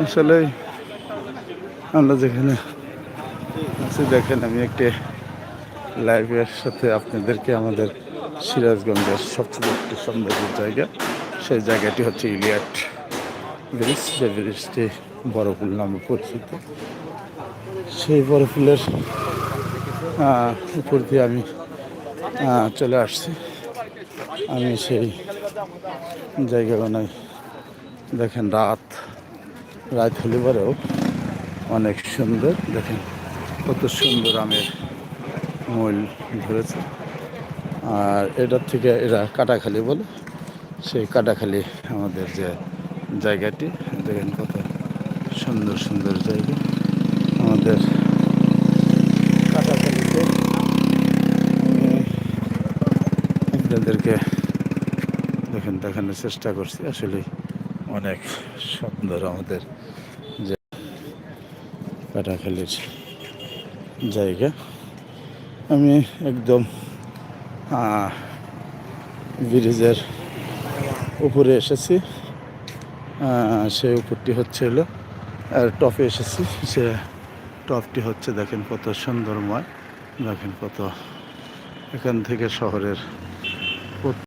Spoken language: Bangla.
আসলে আমরা যেখানে আছি দেখেন, আমি একটি লাইভের সাথে আপনাদেরকে আমাদের সিরাজগঞ্জের সবচেয়ে একটি সৌন্দর্যের জায়গা, সেই জায়গাটি হচ্ছে ইলিয়াট ব্রিজ। যে ব্রিজটি বড়পুল নামে পরিচিত। সেই বড়পুলের উপর দিয়ে আমি চলে আসছি। আমি সেই জায়গা বানাই দেখেন, রাত হলে পরেও অনেক সুন্দর। দেখেন কত সুন্দর আমের মূল ধরেছে। আর এটার থেকে এরা কাটাখালি বলে, সেই কাটাখালি আমাদের যে জায়গাটি, দেখেন কত সুন্দর সুন্দর জায়গা আমাদের কাটাখালিতে। আপনাদেরকে দেখানোর চেষ্টা করছি। আসলে অনেক সুন্দর আমাদের যে কাটাখালির জায়গা। আমি একদম ব্রিজের উপরে এসেছি। সেই উপরটি হচ্ছে হলো টপে এসেছি। সে টপটি হচ্ছে দেখেন কত সুন্দরময়। দেখেন কত, এখান থেকে শহরের